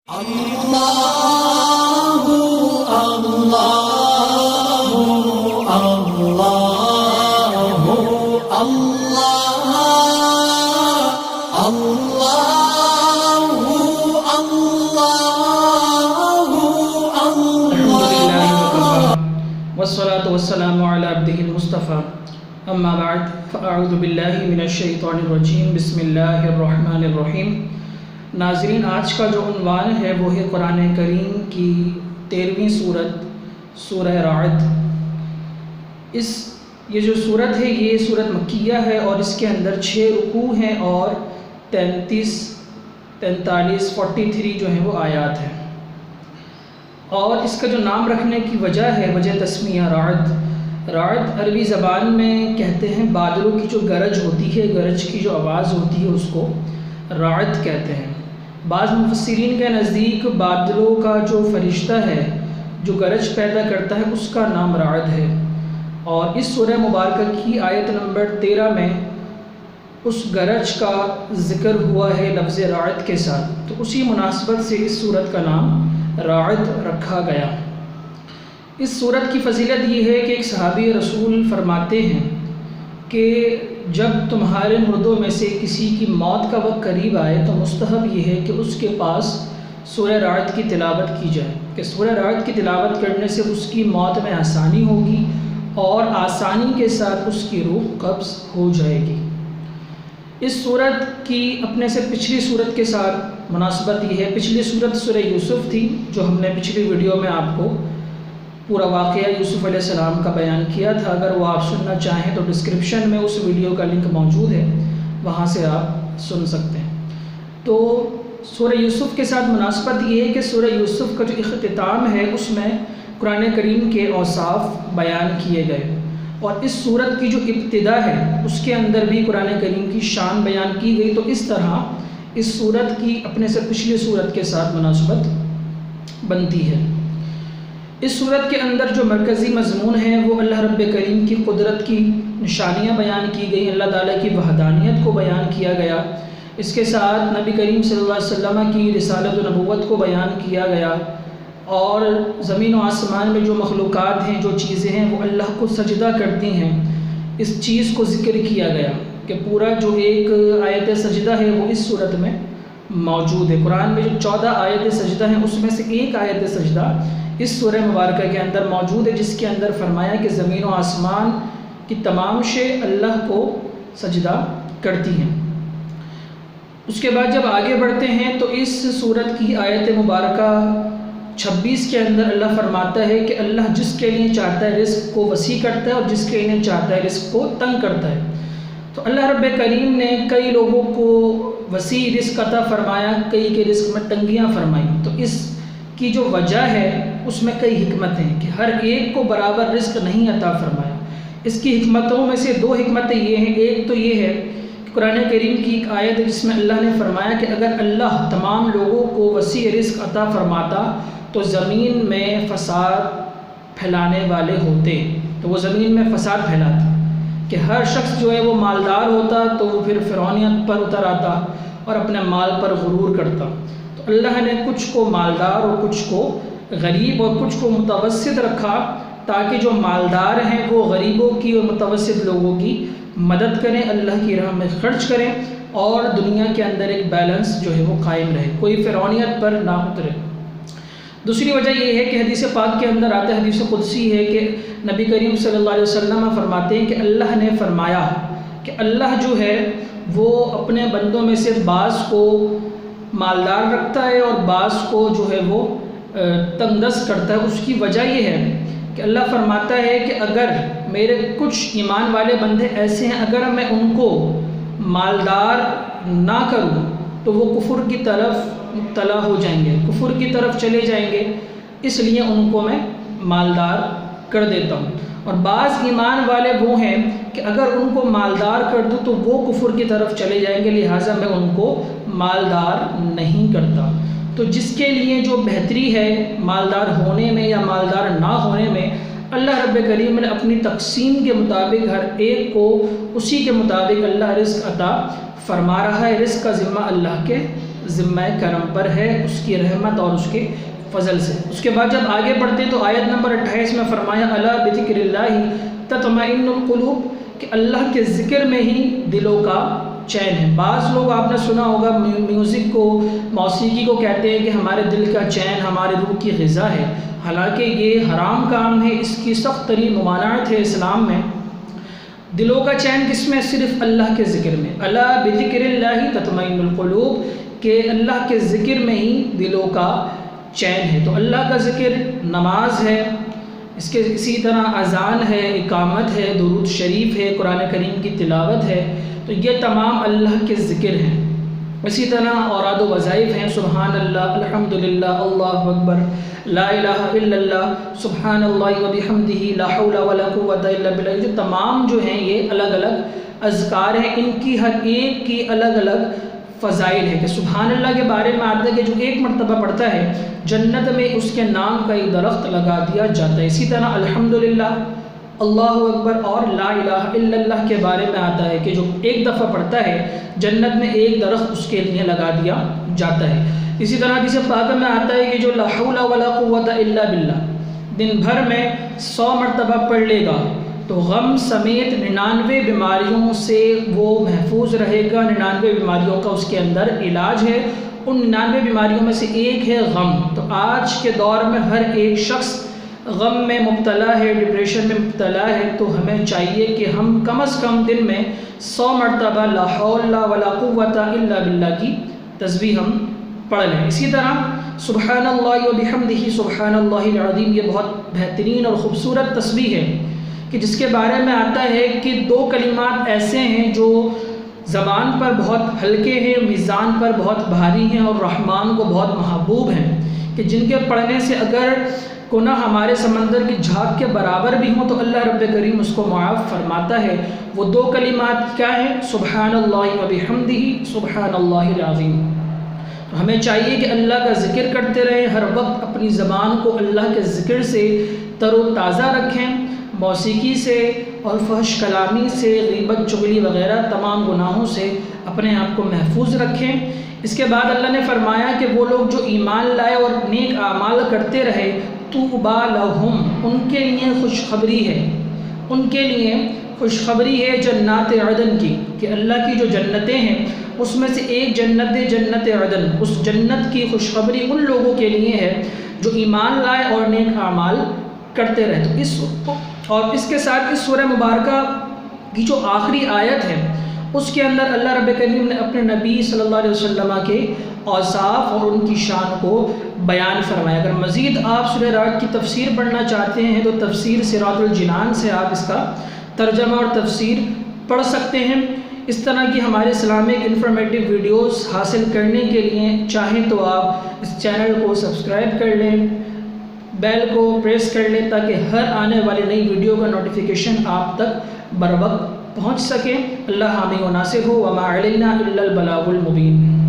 اللہ اللہ اللہ اللہ والصلاة والسلام على عبده المصطفى اما بعد فاعوذ باللہ من الشیطان الرجیم بسم اللہ الرحمن الرحیم۔ ناظرین، آج کا جو عنوان ہے وہ ہے قرآن کریم کی 13ویں سورت سورہ رعد۔ یہ جو سورت ہے یہ سورت مکیہ ہے اور اس کے اندر 6 رکوع ہیں اور 43 جو ہیں وہ آیات ہیں۔ اور اس کا جو نام رکھنے کی وجہ ہے، وجہ تسمیہ رعد عربی زبان میں کہتے ہیں بادلوں کی جو گرج ہوتی ہے، گرج کی جو آواز ہوتی ہے اس کو رعد کہتے ہیں۔ بعض مفسرین کے نزدیک بادلوں کا جو فرشتہ ہے جو گرج پیدا کرتا ہے اس کا نام رعد ہے۔ اور اس سورہ مبارکہ کی آیت نمبر 13 میں اس گرج کا ذکر ہوا ہے لفظ رعد کے ساتھ، تو اسی مناسبت سے اس سورت کا نام رعد رکھا گیا۔ اس سورت کی فضیلت یہ ہے کہ ایک صحابی رسول فرماتے ہیں کہ جب تمہارے مردوں میں سے کسی کی موت کا وقت قریب آئے تو مستحب یہ ہے کہ اس کے پاس سورہ رعد کی تلاوت کی جائے، کہ سورہ رعد کی تلاوت کرنے سے اس کی موت میں آسانی ہوگی اور آسانی کے ساتھ اس کی روح قبض ہو جائے گی۔ اس سورت کی اپنے سے پچھلی سورت کے ساتھ مناسبت یہ ہے، پچھلی سورت سورہ یوسف تھی جو ہم نے پچھلی ویڈیو میں آپ کو پورا واقعہ یوسف علیہ السلام کا بیان کیا تھا۔ اگر وہ آپ سننا چاہیں تو ڈسکرپشن میں اس ویڈیو کا لنک موجود ہے، وہاں سے آپ سن سکتے ہیں۔ تو سورہ یوسف کے ساتھ مناسبت یہ ہے کہ سورہ یوسف کا جو اختتام ہے اس میں قرآن کریم کے اوصاف بیان کیے گئے، اور اس سورت کی جو ابتدا ہے اس کے اندر بھی قرآن کریم کی شان بیان کی گئی۔ تو اس طرح اس سورت کی اپنے سے پچھلی سورت کے ساتھ مناسبت بنتی ہے۔ اس سورت کے اندر جو مرکزی مضمون ہے وہ اللہ رب کریم کی قدرت کی نشانیاں بیان کی گئی، اللہ تعالیٰ کی وحدانیت کو بیان کیا گیا، اس کے ساتھ نبی کریم صلی اللہ علیہ وسلم کی رسالت و نبوت کو بیان کیا گیا، اور زمین و آسمان میں جو مخلوقات ہیں، جو چیزیں ہیں وہ اللہ کو سجدہ کرتی ہیں، اس چیز کو ذکر کیا گیا کہ پورا جو ایک آیت سجدہ ہے وہ اس صورت میں موجود ہے۔ قرآن میں جو 14 آیت سجدہ ہیں اس میں سے ایک آیت سجدہ اس سورہ مبارکہ کے اندر موجود ہے، جس کے اندر فرمایا کہ زمین و آسمان کی تمام شے اللہ کو سجدہ کرتی ہیں۔ اس کے بعد جب آگے بڑھتے ہیں تو اس سورت کی آیت مبارکہ 26 کے اندر اللہ فرماتا ہے کہ اللہ جس کے لیے چاہتا ہے رزق کو وسیع کرتا ہے اور جس کے لیے چاہتا ہے رزق کو تنگ کرتا ہے۔ تو اللہ رب کریم نے کئی لوگوں کو وسیع رزق عطا فرمایا، کئی کے رزق میں تنگیاں فرمائیں۔ تو اس کی جو وجہ ہے اس میں کئی حکمتیں ہیں کہ ہر ایک کو برابر رزق نہیں عطا فرمایا۔ اس کی حکمتوں میں سے 2 حکمتیں یہ ہیں، ایک تو یہ ہے کہ قرآن کریم کی ایک آیت ہے جس میں اللہ نے فرمایا کہ اگر اللہ تمام لوگوں کو وسیع رزق عطا فرماتا تو زمین میں فساد پھیلانے والے ہوتے، تو وہ زمین میں فساد پھیلاتا کہ ہر شخص جو ہے وہ مالدار ہوتا تو وہ پھر فرعونیت پر اتر آتا اور اپنے مال پر غرور کرتا۔ تو اللہ نے کچھ کو مالدار اور کچھ کو غریب اور کچھ کو متوسط رکھا تاکہ جو مالدار ہیں وہ غریبوں کی اور متوسط لوگوں کی مدد کریں، اللہ کی راہ میں خرچ کریں، اور دنیا کے اندر ایک بیلنس جو ہے وہ قائم رہے، کوئی فرعونیت پر نہ اترے۔ دوسری وجہ یہ ہے کہ حدیث پاک کے اندر آتا ہے، حدیث قدسی ہے کہ نبی کریم صلی اللہ علیہ وسلم فرماتے ہیں کہ اللہ نے فرمایا کہ اللہ جو ہے وہ اپنے بندوں میں سے بعض کو مالدار رکھتا ہے اور بعض کو جو ہے وہ تنگ دست کرتا ہے۔ اس کی وجہ یہ ہے کہ اللہ فرماتا ہے کہ اگر میرے کچھ ایمان والے بندے ایسے ہیں، اگر میں ان کو مالدار نہ کروں تو وہ کفر کی طرف مبتلا ہو جائیں گے، کفر کی طرف چلے جائیں گے، اس لیے ان کو میں مالدار کر دیتا ہوں۔ اور بعض ایمان والے وہ ہیں کہ اگر ان کو مالدار کر دوں تو وہ کفر کی طرف چلے جائیں گے، لہٰذا میں ان کو مالدار نہیں کرتا۔ تو جس کے لیے جو بہتری ہے مالدار ہونے میں یا مالدار نہ ہونے میں، اللہ رب کریم نے اپنی تقسیم کے مطابق ہر ایک کو اسی کے مطابق اللہ رزق عطا فرما رہا ہے۔ رزق کا ذمہ اللہ کے ذمہ کرم پر ہے، اس کی رحمت اور اس کے فضل سے۔ اس کے بعد جب آگے بڑھتے تو آیت نمبر 28 میں فرمایا الا بذکر اللہ تطمئن القلوب، کہ اللہ کے ذکر میں ہی دلوں کا چین ہے۔ بعض لوگ آپ نے سنا ہوگا میوزک کو، موسیقی کو کہتے ہیں کہ ہمارے دل کا چین ہمارے روح کی غذا ہے، حالانکہ یہ حرام کام ہے، اس کی سخت ترین ممانعت ہے اسلام میں۔ دلوں کا چین کس میں؟ صرف اللہ کے ذکر میں۔ الا بذکر اللہ تطمئن القلوب، کہ اللہ کے ذکر میں ہی دلوں کا چین ہے۔ تو اللہ کا ذکر نماز ہے، اسی طرح اذان ہے، اقامت ہے، درود شریف ہے، قرآن کریم کی تلاوت ہے، تو یہ تمام اللہ کے ذکر ہیں۔ اسی طرح اوراد و وظائف ہیں، سبحان اللہ، الحمدللہ، اللہ اکبر، لا الہ الا اللہ، سبحان اللہ و بحمدہ، لا حول ولا قوۃ الا باللہ، جو تمام جو ہیں یہ الگ الگ اذکار ہیں، ان کی ہر ایک کی الگ الگ فضائل ہے۔ کہ سبحان اللہ کے بارے میں آتا ہے کہ جو ایک مرتبہ پڑھتا ہے جنت میں اس کے نام کا ایک درخت لگا دیا جاتا ہے۔ اسی طرح الحمدللہ، اللہ اکبر اور لا الہ الا اللہ کے بارے میں آتا ہے کہ جو ایک دفعہ پڑھتا ہے جنت میں ایک درخت اس کے لیے لگا دیا جاتا ہے۔ اسی طرح حدیث پاک میں آتا ہے کہ جو لا حول ولا قوۃ الا باللہ دن بھر میں 100 مرتبہ پڑھ لے گا تو غم سمیت 99 بیماریوں سے وہ محفوظ رہے گا۔ 99 بیماریوں کا اس کے اندر علاج ہے، ان 99 بیماریوں میں سے ایک ہے غم۔ تو آج کے دور میں ہر ایک شخص غم میں مبتلا ہے، ڈپریشن میں مبتلا ہے، تو ہمیں چاہیے کہ ہم کم از کم دن میں 100 مرتبہ لا حول ولا قوۃ الا باللہ کی تسبیح ہم پڑھ لیں۔ اسی طرح سبحان اللہ و بحمدہ سبحان اللہ العظیم، یہ بہت بہترین اور خوبصورت تسبیح ہے کہ جس کے بارے میں آتا ہے کہ 2 کلمات ایسے ہیں جو زبان پر بہت ہلکے ہیں، میزان پر بہت بھاری ہیں اور رحمان کو بہت محبوب ہیں، کہ جن کے پڑھنے سے اگر گناہ ہمارے سمندر کی جھاگ کے برابر بھی ہوں تو اللہ رب کریم اس کو معاف فرماتا ہے۔ وہ 2 کلمات کیا ہیں؟ سبحان اللہ و بحمدہ سبحان اللہ العظیم۔ تو ہمیں چاہیے کہ اللہ کا ذکر کرتے رہیں، ہر وقت اپنی زبان کو اللہ کے ذکر سے تر و تازہ رکھیں، موسیقی سے اور فحش کلامی سے، غیبت چغلی وغیرہ تمام گناہوں سے اپنے آپ کو محفوظ رکھیں۔ اس کے بعد اللہ نے فرمایا کہ وہ لوگ جو ایمان لائے اور نیک اعمال کرتے رہے، طوبیٰ لہم، ان کے لیے خوشخبری ہے، ان کے لیے خوشخبری ہے جنات عدن کی، کہ اللہ کی جو جنتیں ہیں اس میں سے ایک جنت جنت عدن، اس جنت کی خوشخبری ان لوگوں کے لیے ہے جو ایمان لائے اور نیک اعمال کرتے رہے۔ تو اس کے ساتھ اس سورہ مبارکہ کی جو آخری آیت ہے اس کے اندر اللہ رب کریم نے اپنے نبی صلی اللہ علیہ وسلم کے اوصاف اور ان کی شان کو بیان فرمایا۔ اگر مزید آپ سورہ رعد کی تفسیر پڑھنا چاہتے ہیں تو تفسیر صراط الجنان سے آپ اس کا ترجمہ اور تفسیر پڑھ سکتے ہیں۔ اس طرح کی ہمارے اسلامک انفارمیٹیو ویڈیوز حاصل کرنے کے لیے چاہیں تو آپ اس چینل کو سبسکرائب کر لیں، بیل کو پریس کر لیں تاکہ ہر آنے والی نئی ویڈیو کا نوٹیفیکیشن آپ تک بر وقت پہنچ سکے۔ اللہ حامی و ناصر ہو، وما علینا الا البلاغ المبین۔